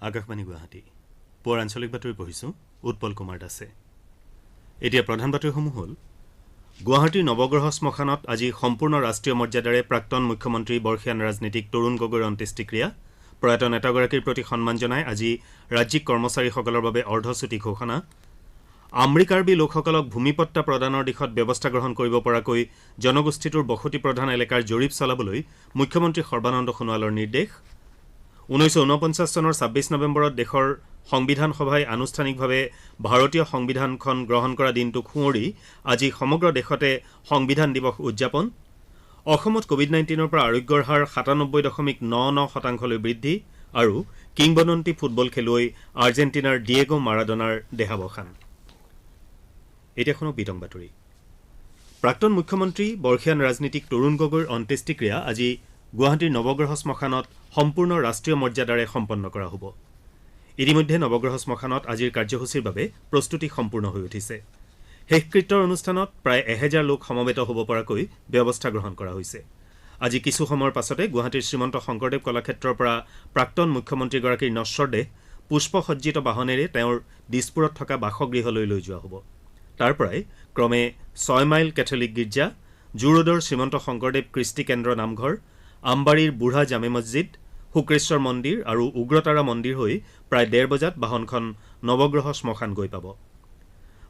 আকাশবাণী গুৱাহাটী পুৱাৰ আঞ্চলিক বাতৰি পঢ়িছোঁ উৎপল কুমাৰ দাসে। এতিয়া প্ৰধান বাতৰিসমূহ হ'ল গুৱাহাটীৰ নৱগ্ৰহ শ্মশানত আজি সম্পূৰ্ণ ৰাষ্ট্ৰীয় মৰ্যাদাৰে প্ৰাক্তন মুখ্যমন্ত্ৰী বৰ্ষীয়ান ৰাজনীতিক তৰুণ গগৈৰ অন্ত্যেষ্টিক্ৰিয়া। প্ৰয়াত নেতাগৰাকীৰ প্ৰতি সন্মান জনাই আজি ৰাজ্যিক কৰ্মচাৰীসকলৰ বাবে অৰ্ধচুটি ঘোষণা। আমৰিকাৰ্বি লোকসকলক ভূমিপট্টা প্ৰদানৰ দিশত ব্যৱস্থা গ্ৰহণ কৰিব পৰাকৈ জনগোষ্ঠীটোৰ বসতি প্ৰধান এলেকাৰ জৰীপ চলাবলৈ মুখ্যমন্ত্ৰী সৰ্বানন্দ সোণোৱালৰ নিৰ্দেশ। 1949 চনৰ 26 নৱেম্বৰত দেশৰ সংবিধান সভাই আনুষ্ঠানিকভাৱে ভাৰতীয় সংবিধানখন গ্ৰহণ কৰা দিনটোক সুঁৱৰি আজি সমগ্ৰ দেশতে সংবিধান দিৱস উদযাপন। অসমত কোভিড-19ৰ পৰা আৰোগ্যৰ হাৰ 97.99% বৃদ্ধি আৰু কিংবদন্তি ফুটবল খেলুৱৈ আৰ্জেণ্টিনাৰ ডিয়েগো মাৰাডোনাৰ দেহাৱসান। এতিয়া শুনক বিতং বাতৰি। প্ৰাক্তন মুখ্যমন্ত্ৰী বৰ্ষীয়ান ৰাজনীতিক তৰুণ গগৈৰ অন্ত্যেষ্টিক্ৰিয়া আজি গুৱাহাটীৰ নৱগ্ৰহ শ্মশানত সম্পূৰ্ণ ৰাষ্ট্ৰীয় মৰ্যাদাৰে সম্পন্ন কৰা হ'ব। ইতিমধ্যে নৱগ্ৰহ শ্মশানত আজিৰ কাৰ্যসূচীৰ বাবে প্ৰস্তুতি সম্পূৰ্ণ হৈ উঠিছে। শেষকৃত্যৰ অনুষ্ঠানত প্ৰায় 1000 লোক সমবেত হ'ব পৰাকৈ ব্যৱস্থা গ্ৰহণ কৰা হৈছে। আজি কিছু সময়ৰ পাছতে গুৱাহাটীৰ শ্ৰীমন্ত শংকৰদেৱ কলাক্ষেত্ৰৰ পৰা প্ৰাক্তন মুখ্যমন্ত্ৰীগৰাকীৰ নশ্বৰ দেহ পুষ্পসজ্জিত বাহনেৰে তেওঁৰ দিছপুৰত থকা বাসগৃহলৈ লৈ যোৱা হ'ব। তাৰ পৰাই ক্ৰমে 6 মাইল কেথলিক গীৰ্জা, জু ৰোডৰ শ্ৰীমন্ত শংকৰদেৱ কৃষ্টি কেন্দ্ৰ নামঘৰ, আমবাৰীৰ বুঢ়া জামে মছজিদ, শুক্ৰেশ্বৰ মন্দিৰ আৰু উগ্ৰতাৰা মন্দিৰ হৈ প্ৰায় 1:30 বজাত বাহনখন নৱগ্ৰহ শ্মশান গৈ পাব।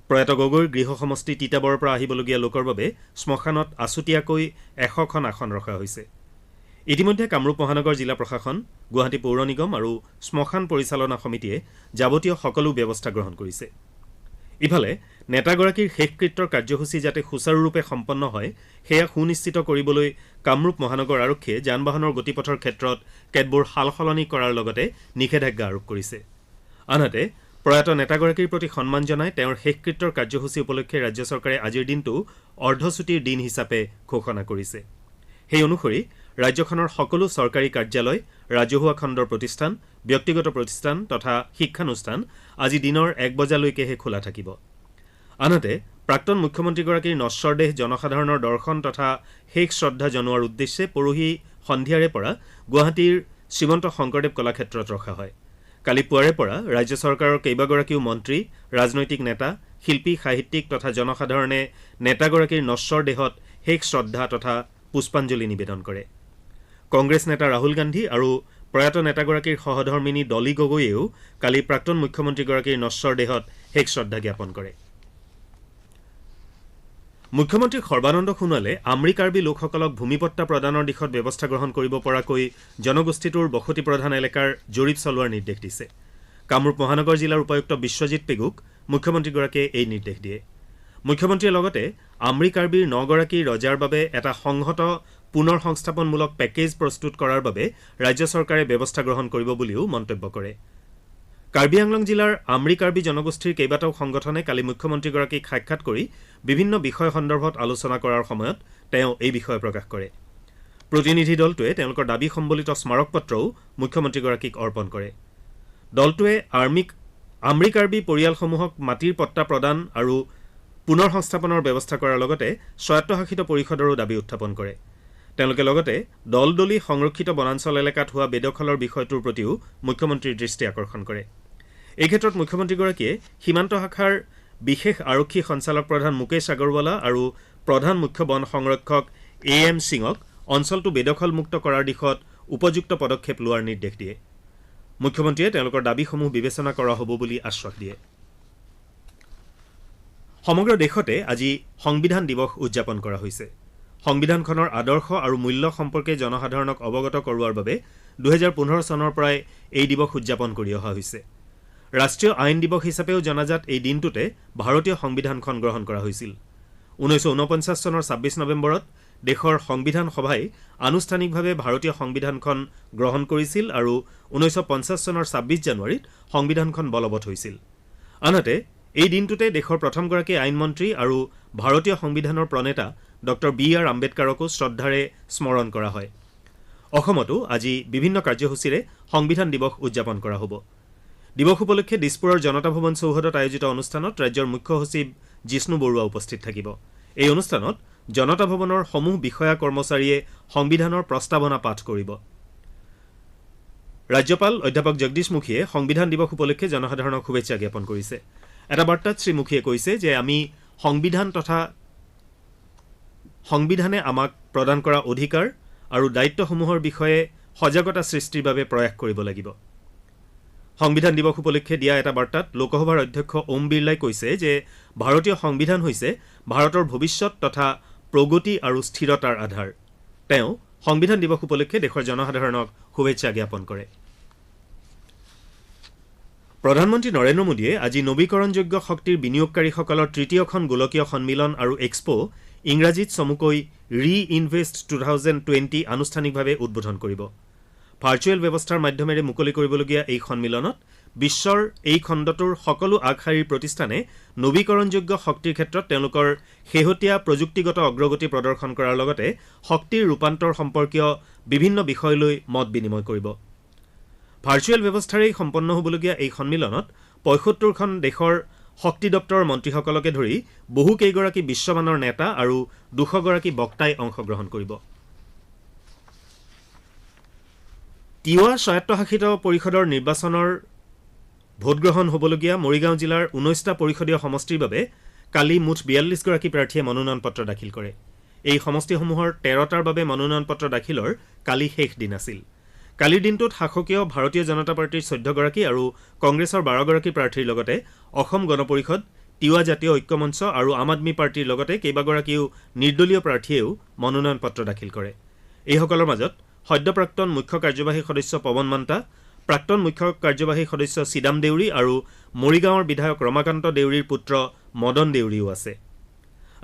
প্ৰয়াত গগৈৰ গৃহ সমষ্টি তিতাবৰৰ পৰা আহিবলগীয়া লোকৰ বাবে শ্মশানত আছুতীয়াকৈ 100খন আসন ৰখা হৈছে। ইতিমধ্যে কামৰূপ মহানগৰ জিলা প্ৰশাসন, গুৱাহাটী পৌৰ নিগম আৰু শ্মশান পৰিচালনা সমিতিয়ে যাৱতীয় সকলো ব্যৱস্থা গ্ৰহণ কৰিছে। ইফালে নেতাগৰাকীৰ শেষকৃত্যৰ কাৰ্যসূচী যাতে সুচাৰুৰূপে সম্পন্ন হয় সেয়া সুনিশ্চিত কৰিবলৈ কামৰূপ মহানগৰ আৰক্ষীয়ে যান বাহনৰ গতিপথৰ ক্ষেত্ৰত কেতবোৰ সালসলনি কৰাৰ লগতে নিষেধাজ্ঞা আৰোপ কৰিছে। আনহাতে প্ৰয়াত নেতাগৰাকীৰ প্ৰতি সন্মান জনাই তেওঁৰ শেষকৃত্যৰ কাৰ্যসূচী উপলক্ষে ৰাজ্য চৰকাৰে আজিৰ দিনটো অৰ্ধচুটিৰ দিন হিচাপে ঘোষণা কৰিছে। সেই অনুসৰি ৰাজ্যখনৰ সকলো চৰকাৰী কাৰ্যালয়, ৰাজহুৱা খণ্ডৰ প্ৰতিষ্ঠান, ব্যক্তিগত প্ৰতিষ্ঠান তথা শিক্ষানুষ্ঠান আজি দিনৰ 1 বজালৈকেহে খোলা থাকিব। আনহাতে প্ৰাক্তন মুখ্যমন্ত্ৰীগৰাকীৰ নশ্বৰ দেহ জনসাধাৰণৰ দৰ্শন তথা শেষ শ্ৰদ্ধা জনোৱাৰ উদ্দেশ্যে পৰহি সন্ধিয়াৰে পৰা গুৱাহাটীৰ শ্ৰীমন্ত শংকৰদেৱ কলাক্ষেত্ৰত ৰখা হয়। কালি পুৱাৰে পৰা ৰাজ্য চৰকাৰৰ কেইবাগৰাকীও মন্ত্ৰী, ৰাজনৈতিক নেতা, শিল্পী, সাহিত্যিক তথা জনসাধাৰণে নেতাগৰাকীৰ নশ্বৰ দেহত শেষ শ্ৰদ্ধা তথা পুষ্পাঞ্জলি নিবেদন কৰে। কংগ্ৰেছ নেতা ৰাহুল গান্ধী আৰু প্ৰয়াত নেতাগৰাকীৰ সহধৰ্মিনী ডলী গগৈয়েও কালি প্ৰাক্তন মুখ্যমন্ত্ৰীগৰাকীৰ নশ্বৰ দেহত শেষ শ্ৰদ্ধা জ্ঞাপন কৰে। মুখ্যমন্ত্ৰী সৰ্বানন্দ সোণোৱালে আমৰিকাৰ্বি লোকসকলক ভূমিপট্টা প্ৰদানৰ দিশত ব্যৱস্থা গ্ৰহণ কৰিব পৰাকৈ জনগোষ্ঠীটোৰ বসতি প্ৰধান এলেকাৰ জৰীপ চলোৱাৰ নিৰ্দেশ দিছে। কামৰূপ মহানগৰ জিলাৰ উপায়ুক্ত বিশ্বজিৎ পেগুক মুখ্যমন্ত্ৰীগৰাকীয়ে এই নিৰ্দেশ দিয়ে। মুখ্যমন্ত্ৰীয়ে লগতে আমৰিকাৰ্বিৰ 9 গৰাকী ৰজাৰ বাবে এটা সংহত পুনৰ সংস্থাপনমূলক পেকেজ প্ৰস্তুত কৰাৰ বাবে ৰাজ্য চৰকাৰে ব্যৱস্থা গ্ৰহণ কৰিব বুলিও মন্তব্য কৰে। কাৰ্বি আংলং জিলাৰ আমৰিকাৰ্বি জনগোষ্ঠীৰ কেইবাটাও সংগঠনে কালি মুখ্যমন্ত্ৰীগৰাকীক সাক্ষাৎ কৰি বিভিন্ন বিষয় সন্দৰ্ভত আলোচনা কৰাৰ সময়ত তেওঁ এই বিষয়ে প্ৰকাশ কৰে। প্ৰতিনিধি দলটোৱে তেওঁলোকৰ দাবী সম্বলিত স্মাৰক পত্ৰও মুখ্যমন্ত্ৰীগৰাকীক অৰ্পণ কৰে। দলটোৱে আমৰিকাৰ্বি পৰিয়ালসমূহক মাটিৰ পট্টা প্ৰদান আৰু পুনৰ সংস্থাপনৰ ব্যৱস্থা কৰাৰ লগতে স্বায়ত্তশাসিত পৰিষদৰো দাবী উত্থাপন কৰে। তেওঁলোকে লগতে দলদলি সংৰক্ষিত বনাঞ্চল এলেকাত হোৱা বেদখলৰ বিষয়টোৰ প্ৰতিও মুখ্যমন্ত্ৰীৰ দৃষ্টি আকৰ্ষণ কৰে। এই ক্ষেত্ৰত মুখ্যমন্ত্ৰীগৰাকীয়ে সীমান্ত শাখাৰ বিশেষ আৰক্ষী সঞ্চালক প্ৰধান মুকেশ আগৰৱালা আৰু প্ৰধান মুখ্য বন সংৰক্ষক AM সিঙক অঞ্চলটো বেদখলমুক্ত কৰাৰ দিশত উপযুক্ত পদক্ষেপ লোৱাৰ নিৰ্দেশ দিয়ে। মুখ্যমন্ত্ৰীয়ে তেওঁলোকৰ দাবীসমূহ বিবেচনা কৰা হ'ব বুলি আশ্বাস দিয়ে। সমগ্ৰ দেশতে আজি সংবিধান দিৱস উদযাপন কৰা হৈছে। সংবিধানখনৰ আদৰ্শ আৰু মূল্য সম্পৰ্কে জনসাধাৰণক অৱগত কৰোৱাৰ বাবে 2015 চনৰ পৰাই এই দিৱস উদযাপন কৰি অহা হৈছে। ৰাষ্ট্ৰীয় আইন দিৱস হিচাপেও জনাজাত এই দিনটোতে ভাৰতীয় সংবিধানখন গ্ৰহণ কৰা হৈছিল। 1949 চনৰ 26 নৱেম্বৰত দেশৰ সংবিধান সভাই আনুষ্ঠানিকভাৱে ভাৰতীয় সংবিধানখন গ্ৰহণ কৰিছিল আৰু 1950 চনৰ 26 জানুৱাৰীত সংবিধানখন বলবৎ হৈছিল। আনহাতে এই দিনটোতে দেশৰ প্ৰথমগৰাকী আইনমন্ত্ৰী আৰু ভাৰতীয় সংবিধানৰ প্ৰণেতা ডক্টৰ BR আম্বেদকাৰকো শ্ৰদ্ধাৰে স্মৰণ কৰা হয়। অসমতো আজি বিভিন্ন কাৰ্যসূচীৰে সংবিধান দিৱস উদযাপন কৰা হ'ব। দিৱস উপলক্ষে দিছপুৰৰ জনতা ভৱন চৌহদত আয়োজিত অনুষ্ঠানত ৰাজ্যৰ মুখ্য সচিব জিষ্ণু বৰুৱা উপস্থিত থাকিব। এই অনুষ্ঠানত জনতা ভৱনৰ সমূহ বিষয়া কৰ্মচাৰীয়ে সংবিধানৰ প্ৰস্তাৱনা পাঠ কৰিব। ৰাজ্যপাল অধ্যাপক জগদীশ মুখীয়ে সংবিধান দিৱস উপলক্ষে জনসাধাৰণক শুভেচ্ছা জ্ঞাপন কৰিছে। এটা বাৰ্তাত শ্ৰীমুখীয়ে কৈছে যে আমি সংবিধানে আমাক প্ৰদান কৰা অধিকাৰ আৰু দায়িত্বসমূহৰ বিষয়ে সজাগতা সৃষ্টিৰ বাবে প্ৰয়াস কৰিব লাগিব। সংবিধান দিৱস উপলক্ষে দিয়া এটা বাৰ্তাত লোকসভাৰ অধ্যক্ষ ওম বিৰলাই কৈছে যে ভাৰতীয় সংবিধান হৈছে ভাৰতৰ ভৱিষ্যৎ তথা প্ৰগতি আৰু স্থিৰতাৰ আধাৰ। তেওঁ সংবিধান দিৱস উপলক্ষে দেশৰ জনসাধাৰণক শুভেচ্ছা জ্ঞাপন কৰে। প্ৰধানমন্ত্ৰী নৰেন্দ্ৰ মোদীয়ে আজি নৱীকৰণযোগ্য শক্তিৰ বিনিয়োগকাৰীসকলৰ তৃতীয়খন গোলকীয় সন্মিলন আৰু এক্সপো ইংৰাজীত চমুকৈ ৰি-ইনভেষ্ট 2020 আনুষ্ঠানিকভাৱে উদ্বোধন কৰিব। ভাৰ্চুৱেল ব্যৱস্থাৰ মাধ্যমেৰে মুকলি কৰিবলগীয়া এই সন্মিলনত বিশ্বৰ এই খণ্ডটোৰ সকলো আগশাৰীৰ প্ৰতিষ্ঠানে নৱীকৰণযোগ্য শক্তিৰ ক্ষেত্ৰত তেওঁলোকৰ শেহতীয়া প্ৰযুক্তিগত অগ্ৰগতি প্ৰদৰ্শন কৰাৰ লগতে শক্তিৰ ৰূপান্তৰ সম্পৰ্কীয় বিভিন্ন বিষয় লৈ মত বিনিময় কৰিব। ভাৰ্চুৱেল ব্যৱস্থাৰেই সম্পন্ন হ'বলগীয়া এই সন্মিলনত ৭৫খন দেশৰ শক্তি দপ্তৰৰ মন্ত্ৰীসকলকে ধৰি বহুকেইগৰাকী বিশ্বমানৰ নেতা আৰু ২০০গৰাকী বক্তাই অংশগ্ৰহণ কৰিব। তিৱা স্বায়ত্তশাসিত পৰিষদৰ নিৰ্বাচনৰ ভোটগ্ৰহণ হ'বলগীয়া মৰিগাঁও জিলাৰ ১৯টা পৰিষদীয় সমষ্টিৰ বাবে কালি মুঠ ৪২গৰাকী প্ৰাৰ্থীয়ে মনোনয়ন পত্ৰ দাখিল কৰে। এই সমষ্টিসমূহৰ ১৩টাৰ বাবে মনোনয়ন পত্ৰ দাখিলৰ কালি শেষ দিন আছিল। কালিৰ দিনটোত শাসকীয় ভাৰতীয় জনতা পাৰ্টীৰ ১৪গৰাকী আৰু কংগ্ৰেছৰ ১২গৰাকী প্ৰাৰ্থীৰ লগতে অসম গণ পৰিষদ, তিৱা জাতীয় ঐক্যমঞ্চ আৰু আম আদমী পাৰ্টীৰ লগতে কেইবাগৰাকীও নিৰ্দলীয় প্ৰাৰ্থীয়েও মনোনয়ন পত্ৰ দাখিল কৰে। এইসকলৰ মাজত সদ্যপ্ৰাক্তন মুখ্য কাৰ্যবাহী সদস্য পৱন মান্তা, প্ৰাক্তন মুখ্য কাৰ্যবাহী সদস্য চিদাম দেউৰী আৰু মৰিগাঁৱৰ বিধায়ক ৰমাকান্ত দেউৰীৰ পুত্ৰ মদন দেউৰীও আছে।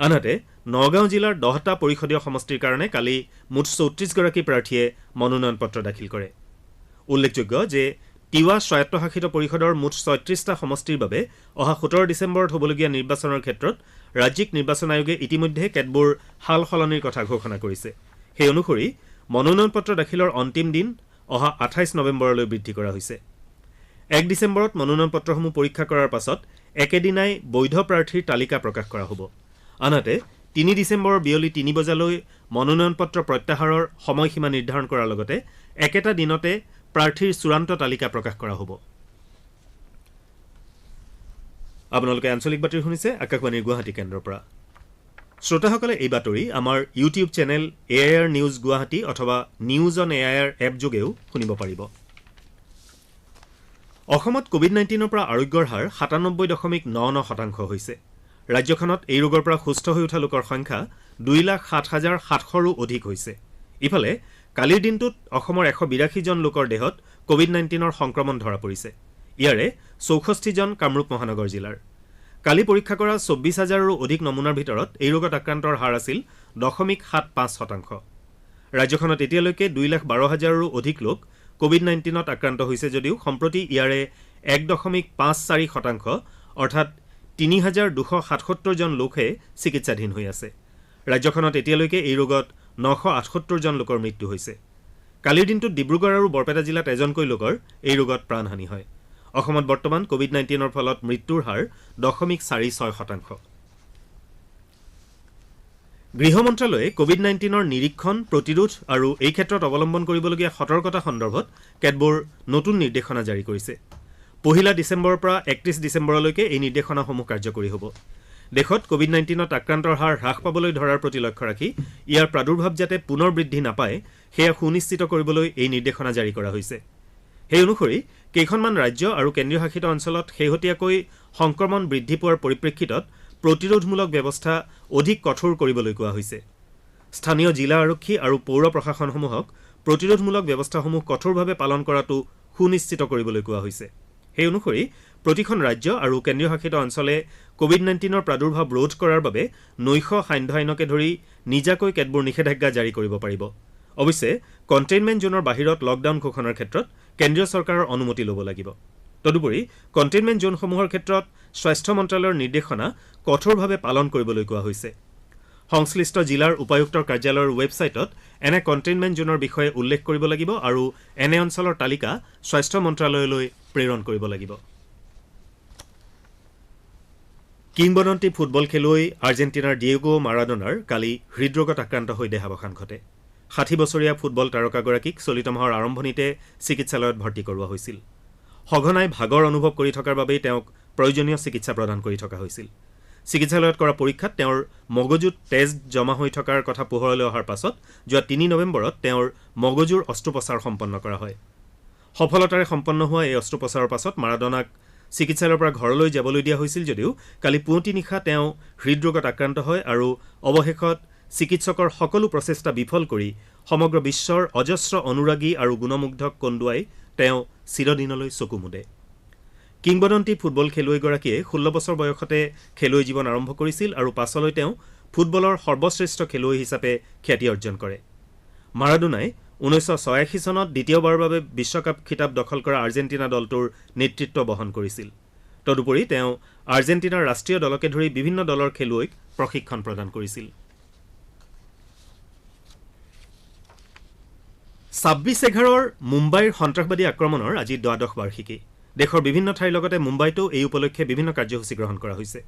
আনহাতে নগাঁও জিলাৰ 10টা পৰিষদীয় সমষ্টিৰ কাৰণে কালি মুঠ ৩৪গৰাকী প্ৰাৰ্থীয়ে মনোনয়ন পত্ৰ দাখিল কৰে। উল্লেখযোগ্য যে তিৱা স্বায়ত্তশাসিত পৰিষদৰ মুঠ ৩৬টা সমষ্টিৰ বাবে অহা ১৭ ডিচেম্বৰত হ'বলগীয়া নিৰ্বাচনৰ ক্ষেত্ৰত ৰাজ্যিক নিৰ্বাচন আয়োগে ইতিমধ্যে কেতবোৰ সাল সলনিৰ কথা ঘোষণা কৰিছে। সেই অনুসৰি মনোনয়ন পত্ৰ দাখিলৰ অন্তিম দিন অহা ২৮ নৱেম্বৰলৈ বৃদ্ধি কৰা হৈছে। ১ ডিচেম্বৰত মনোনয়ন পত্ৰসমূহ পৰীক্ষা কৰাৰ পাছত একেদিনাই বৈধ প্ৰাৰ্থীৰ তালিকা প্ৰকাশ কৰা হ'ব। আনহাতে ৩ ডিচেম্বৰৰ বিয়লি ৩ বজালৈ মনোনয়ন পত্ৰ প্ৰত্যাহাৰৰ সময়সীমা নিৰ্ধাৰণ কৰাৰ লগতে একেটা দিনতে প্ৰাৰ্থীৰ চূড়ান্ত তালিকা প্ৰকাশ কৰা হ'ব। আপোনালোকে আঞ্চলিক বাতৰি শুনিছে আকাশবাণীৰ গুৱাহাটী কেন্দ্ৰৰ পৰা। শ্ৰোতাসকলে এই বাতৰি আমাৰ YouTube channel AIR news Guwahati অথবা নিউজ অন AIR এপ যোগেও শুনিব পাৰিব। অসমত কোভিড-19ৰ পৰা আৰোগ্যৰ হাৰ ৯৭.৯৯% হৈছে। ৰাজ্যখনত এই ৰোগৰ পৰা সুস্থ হৈ উঠা লোকৰ সংখ্যা ২,০৭,৭০০ৰো অধিক হৈছে। ইফালে কালিৰ দিনটোত অসমৰ ১৮২জন লোকৰ দেহত কোভিড-19ৰ সংক্ৰমণ ধৰা পৰিছে। ইয়াৰে ৬৪জন কামৰূপ মহানগৰ জিলাৰ। কালি পৰীক্ষা কৰা ২৪,০০০ৰো অধিক নমুনাৰ ভিতৰত এই ৰোগত আক্ৰান্তৰ হাৰ আছিল ০.৭৫%। ৰাজ্যখনত এতিয়ালৈকে ২,১২,০০০ৰো অধিক লোক কোভিড-19ত আক্ৰান্ত হৈছে যদিও সম্প্ৰতি ইয়াৰে ১.৫৪% অৰ্থাৎ ৩,২৭৭জন লোকহে চিকিৎসাধীন হৈ আছে। ৰাজ্যখনত এতিয়ালৈকে এই ৰোগত ৯৭৮জন লোকৰ মৃত্যু হৈছে। কালিৰ দিনটোত ডিব্ৰুগড় আৰু বৰপেটা জিলাত এজনকৈ লোকৰ এই ৰোগত প্ৰাণহানি হয়। অসমত বৰ্তমান কোভিড-19ৰ ফলত মৃত্যুৰ হাৰ 0.46%। গৃহ মন্ত্ৰালয়ে কোভিড-19ৰ নিৰীক্ষণ, প্ৰতিৰোধ আৰু এই ক্ষেত্ৰত অৱলম্বন কৰিবলগীয়া সতৰ্কতা সন্দৰ্ভত কেতবোৰ নতুন নিৰ্দেশনা জাৰি কৰিছে। ১ ডিচেম্বৰৰ পৰা ৩১ ডিচেম্বৰলৈকে এই নিৰ্দেশনাসমূহ কাৰ্যকৰী হ'ব। দেশত কোভিড-19ত আক্ৰান্তৰ হাৰ হ্ৰাস পাবলৈ ধৰাৰ প্ৰতি লক্ষ্য ৰাখি ইয়াৰ প্ৰাদুৰ্ভাৱ যাতে পুনৰ বৃদ্ধি নাপায় সেয়া সুনিশ্চিত কৰিবলৈ এই নিৰ্দেশনা জাৰি কৰা হৈছে। সেই অনুসৰি কেইখনমান ৰাজ্য আৰু কেন্দ্ৰীয় শাসিত অঞ্চলত শেহতীয়াকৈ সংক্ৰমণ বৃদ্ধি পোৱাৰ পৰিপ্ৰেক্ষিতত প্ৰতিৰোধমূলক ব্যৱস্থা অধিক কঠোৰ কৰিবলৈ কোৱা হৈছে। স্থানীয় জিলা আৰক্ষী আৰু পৌৰ প্ৰশাসনসমূহক প্ৰতিৰোধমূলক ব্যৱস্থাসমূহ কঠোৰভাৱে পালন কৰাটো সুনিশ্চিত কৰিবলৈ কোৱা হৈছে। সেই অনুসৰি প্ৰতিখন ৰাজ্য আৰু কেন্দ্ৰীয় শাসিত অঞ্চলে কোভিড-19ৰ প্ৰাদুৰ্ভাৱ ৰোধ কৰাৰ বাবে নৈশ সান্ধ্য আইনকে ধৰি নিজাকৈ কেতবোৰ নিষেধাজ্ঞা জাৰি কৰিব পাৰিব। অৱশ্যে কণ্টেইনমেণ্ট জোনৰ বাহিৰত লকডাউন ঘোষণাৰ ক্ষেত্ৰত কেন্দ্ৰীয় চৰকাৰৰ অনুমতি ল'ব লাগিব। তদুপৰি কণ্টেইনমেণ্ট জোনসমূহৰ ক্ষেত্ৰত স্বাস্থ্য মন্ত্ৰালয়ৰ নিৰ্দেশনা কঠোৰভাৱে পালন কৰিবলৈ কোৱা হৈছে। সংশ্লিষ্ট জিলাৰ উপায়ুক্তৰ কাৰ্যালয়ৰ ৱেবছাইটত এনে কণ্টেইনমেণ্ট জোনৰ বিষয়ে উল্লেখ কৰিব লাগিব আৰু এনে অঞ্চলৰ তালিকা স্বাস্থ্য মন্ত্ৰালয়লৈ প্ৰেৰণ কৰিব লাগিব। কিংবদন্তি ফুটবল খেলুৱৈ আৰ্জেণ্টিনাৰ ডিয়েগো মাৰাডোনাৰ কালি হৃদৰোগত আক্ৰান্ত হৈ দেহাৱসান ঘটে। 60 বছৰীয়া ফুটবল তাৰকাগৰাকীক চলিত মাহৰ আৰম্ভণিতে চিকিৎসালয়ত ভৰ্তি কৰোৱা হৈছিল। সঘনাই ভাগৰ অনুভৱ কৰি থকাৰ বাবেই তেওঁক প্ৰয়োজনীয় চিকিৎসা প্ৰদান কৰি থকা হৈছিল। চিকিৎসালয়ত কৰা পৰীক্ষাত তেওঁৰ মগজুত তেজ জমা হৈ থকাৰ কথা পোহৰলৈ অহাৰ পাছত যোৱা 3 নৱেম্বৰত তেওঁৰ মগজুৰ অস্ত্ৰোপচাৰ সম্পন্ন কৰা হয়। সফলতাৰে সম্পন্ন হোৱা এই অস্ত্ৰোপচাৰৰ পাছত মাৰাডোনাক চিকিৎসালয়ৰ পৰা ঘৰলৈ যাবলৈ দিয়া হৈছিল যদিও কালি পুৱতি নিশা তেওঁ হৃদৰোগত আক্ৰান্ত হয় আৰু অৱশেষত চিকিৎসকৰ সকলো প্ৰচেষ্টা বিফল কৰি সমগ্ৰ বিশ্বৰ অজস্ৰ অনুৰাগী আৰু গুণমুগ্ধক কন্দুৱাই তেওঁ চিৰদিনলৈ চকু মুদে। কিংবদন্তি ফুটবল খেলুৱৈগৰাকীয়ে 16 বছৰ বয়সতে খেলুৱৈ জীৱন আৰম্ভ কৰিছিল আৰু পাছলৈ তেওঁ ফুটবলৰ সৰ্বশ্ৰেষ্ঠ খেলুৱৈ হিচাপে খ্যাতি অৰ্জন কৰে। মাৰাডোনাই 1986 চনত দ্বিতীয়বাৰৰ বাবে বিশ্বকাপ খিতাপ দখল কৰা আৰ্জেণ্টিনা দলটোৰ নেতৃত্ব বহন কৰিছিল। তদুপৰি তেওঁ আৰ্জেণ্টিনাৰ ৰাষ্ট্ৰীয় দলকে ধৰি বিভিন্ন দলৰ খেলুৱৈক প্ৰশিক্ষণ প্ৰদান কৰিছিল। 26/11 মুম্বাইৰ সন্ত্ৰাসবাদী আক্ৰমণৰ আজি দ্বাদশ বাৰ্ষিকী। দেশৰ বিভিন্ন ঠাইৰ লগতে মুম্বাইতো এই উপলক্ষে বিভিন্ন কাৰ্যসূচী গ্ৰহণ কৰা হৈছে।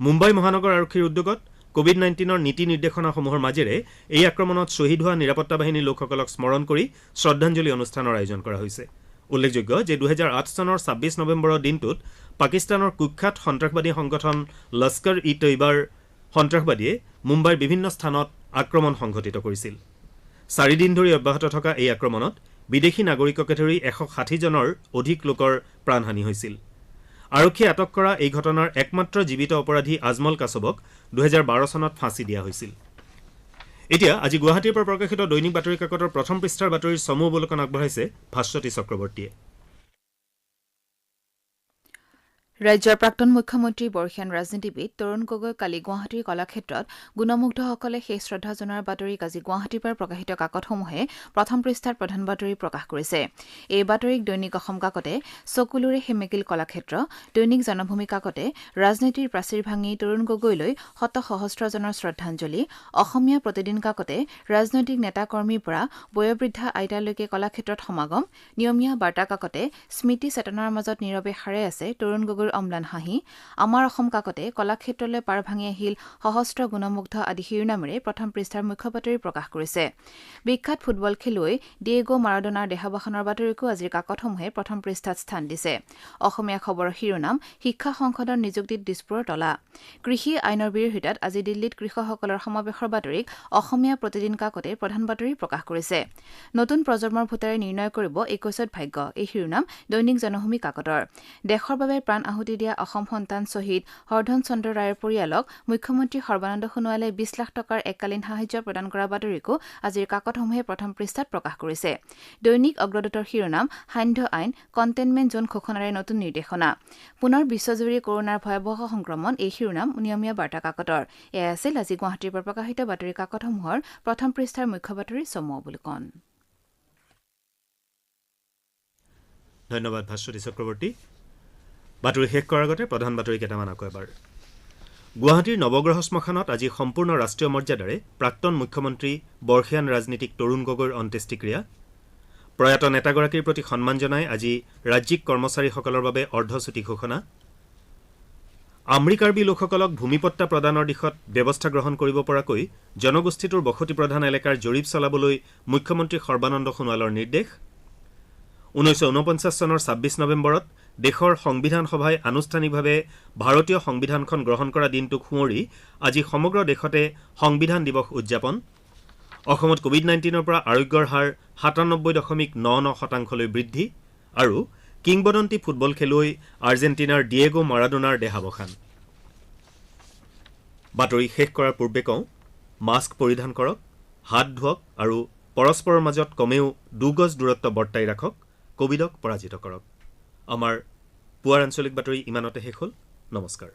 মুম্বাই মহানগৰ আৰক্ষীৰ উদ্যোগত কোভিড-19ৰ নীতি নিৰ্দেশনাসমূহৰ মাজেৰে এই আক্ৰমণত শ্বহীদ হোৱা নিৰাপত্তা বাহিনীৰ লোকসকলক স্মৰণ কৰি শ্ৰদ্ধাঞ্জলি অনুষ্ঠানৰ আয়োজন কৰা হৈছে। উল্লেখযোগ্য যে 2008 চনৰ 26 নৱেম্বৰৰ দিনটোত পাকিস্তানৰ কুখ্যাত সন্ত্ৰাসবাদী সংগঠন লস্কৰ-ই-তৈবাৰ সন্ত্ৰাসবাদীয়ে মুম্বাইৰ বিভিন্ন স্থানত আক্ৰমণ সংঘটিত কৰিছিল। 4 দিন ধৰি অব্যাহত থকা এই আক্ৰমণত বিদেশী নাগৰিককে ধৰি 160 জনৰ অধিক লোকৰ প্ৰাণহানি হৈছিল। আৰক্ষীয়ে আটক কৰা এই ঘটনাৰ একমাত্ৰ জীৱিত অপৰাধী আজমল কাছবক 2012 চনত ফাঁচি দিয়া হৈছিল। এতিয়া আজি গুৱাহাটীৰ পৰা প্ৰকাশিত দৈনিক বাতৰি কাকতৰ প্ৰথম পৃষ্ঠাৰ বাতৰিৰ চমু অৱলোকন আগবঢ়াইছে ভাস্বতী চক্ৰৱৰ্তীয়ে। ৰাজ্যৰ প্ৰাক্তন মুখ্যমন্ত্ৰী বৰ্ষীয়ান ৰাজনীতিবিদ তৰুণ গগৈ কালি গুৱাহাটীৰ কলাক্ষেত্ৰত গুণমুগ্ধসকলে শেষ শ্ৰদ্ধা জনোৱাৰ বাতৰিক আজি গুৱাহাটীৰ পৰা প্ৰকাশিত কাকতসমূহে প্ৰথম পৃষ্ঠাত প্ৰধান বাতৰি প্ৰকাশ কৰিছে। এই বাতৰিক দৈনিক অসম কাকতে চকুলোৰে সেমেকিল কলাক্ষেত্ৰ, দৈনিক জনভূমি কাকতে ৰাজনীতিৰ প্ৰাচীৰ ভাঙি তৰুণ গগৈলৈ শত সহস্ৰজনৰ শ্ৰদ্ধাঞ্জলি, অসমীয়া প্ৰতিদিন কাকতে ৰাজনৈতিক নেতাকৰ্মীৰ পৰা বয়োবৃদ্ধা আইতালৈকে কলাক্ষেত্ৰত সমাগম, নিয়মীয়া বাৰ্তা কাকতে স্মৃতি চেতনাৰ মাজত নীৰৱে সাৰে আছে তৰুণ গগৈৰ অম্লান হাঁহি, আমাৰ অসম কাকতে কলাক্ষেত্ৰলৈ পাৰ ভাঙি আহিল সহস্ৰ গুণমুগ্ধ আদি শিৰোনামেৰে প্ৰথম পৃষ্ঠাৰ মুখ্য বাতৰি প্ৰকাশ কৰিছে। বিখ্যাত ফুটবল খেলুৱৈ ডিয়েগো মাৰাডোনাৰ দেহাৱসানৰ বাতৰিকো আজিৰ কাকতসমূহে প্ৰথম পৃষ্ঠাত স্থান দিছে। অসমীয়া খবৰৰ শিৰোনাম শিক্ষা সংসদৰ নিযুক্তিত দিছপুৰৰ তলা। কৃষি আইনৰ বিৰোধিতাত আজি দিল্লীত কৃষকসকলৰ সমাৱেশৰ বাতৰিক অসমীয়া প্ৰতিদিন কাকতে প্ৰধান বাতৰি প্ৰকাশ কৰিছে। নতুন প্ৰজন্মৰ ভোটাৰে নিৰ্ণয় কৰিব 21ত ভাগ্য, এই শিৰোনাম দৈনিক জনভূমি কাকতৰ। দেশৰ বাবে প্ৰাণ আহুতি দিয়া অসম সন্তান শ্বহীদ হৰধন চন্দ্ৰ ৰায়ৰ পৰিয়ালক মুখ্যমন্ত্ৰী সৰ্বানন্দ সোণোৱালে 20 লাখ টকাৰ এককালীন সাহায্য প্ৰদান কৰা বাতৰিকো আজিৰ কাকতসমূহে প্ৰথম পৃষ্ঠাত প্ৰকাশ কৰিছে। দৈনিক অগ্ৰদূতৰ শিৰোনাম সান্ধ্য আইন, কণ্টেইনমেণ্ট জোন ঘোষণাৰে নতুন নিৰ্দেশনা। পুনৰ বিশ্বজুৰি কৰোনাৰ ভয়াৱহ সংক্ৰমণ, এই শিৰোনাম নিয়মীয়া বাৰ্তা কাকতৰ। এয়া আছিল আজি গুৱাহাটীৰ পৰা প্ৰকাশিত বাতৰি কাকতসমূহৰ প্ৰথম পৃষ্ঠাৰ মুখ্য বাতৰিৰ চমু অৱলোকন। ধন্যবাদ ভাস্বতী চক্ৰৱৰ্তী। বাতৰি শেষ কৰাৰ আগতে প্ৰধান বাতৰি কেইটামান আকৌ এবাৰ। গুৱাহাটীৰ নৱগ্ৰহ শ্মশানত আজি সম্পূৰ্ণ ৰাষ্ট্ৰীয় মৰ্যাদাৰে প্ৰাক্তন মুখ্যমন্ত্ৰী বৰ্ষীয়ান ৰাজনীতিক তৰুণ গগৈৰ অন্ত্যেষ্টিক্ৰিয়া। প্ৰয়াত নেতাগৰাকীৰ প্ৰতি সন্মান জনাই আজি ৰাজ্যিক কৰ্মচাৰীসকলৰ বাবে অৰ্ধচুটি ঘোষণা। আমৰিকাৰ্বি লোকসকলক ভূমিপট্টা প্ৰদানৰ দিশত ব্যৱস্থা গ্ৰহণ কৰিব পৰাকৈ জনগোষ্ঠীটোৰ বসতি প্ৰধান এলেকাৰ জৰীপ চলাবলৈ মুখ্যমন্ত্ৰী সৰ্বানন্দ সোণোৱালৰ নিৰ্দেশ। 1949 চনৰ 26 নৱেম্বৰত দেশৰ সংবিধান সভাই আনুষ্ঠানিকভাৱে ভাৰতীয় সংবিধানখন গ্ৰহণ কৰা দিনটোক সুঁৱৰি আজি সমগ্ৰ দেশতে সংবিধান দিৱস উদযাপন। অসমত কোভিড-19ৰ পৰা আৰোগ্যৰ হাৰ 97.99% বৃদ্ধি আৰু কিংবদন্তি ফুটবল খেলুৱৈ আৰ্জেণ্টিনাৰ ডিয়েগো মাৰাডোনাৰ দেহাৱসান। বাতৰি শেষ কৰাৰ পূৰ্বে কওঁ, মাস্ক পৰিধান কৰক, হাত ধুৱক আৰু পৰস্পৰৰ মাজত কমেও 2 গজ দূৰত্ব বৰ্তাই ৰাখক, কোভিডক পৰাজিত কৰক। আমাৰ পুৱাৰ আঞ্চলিক বাতৰি ইমানতে শেষ হ'ল। নমস্কাৰ।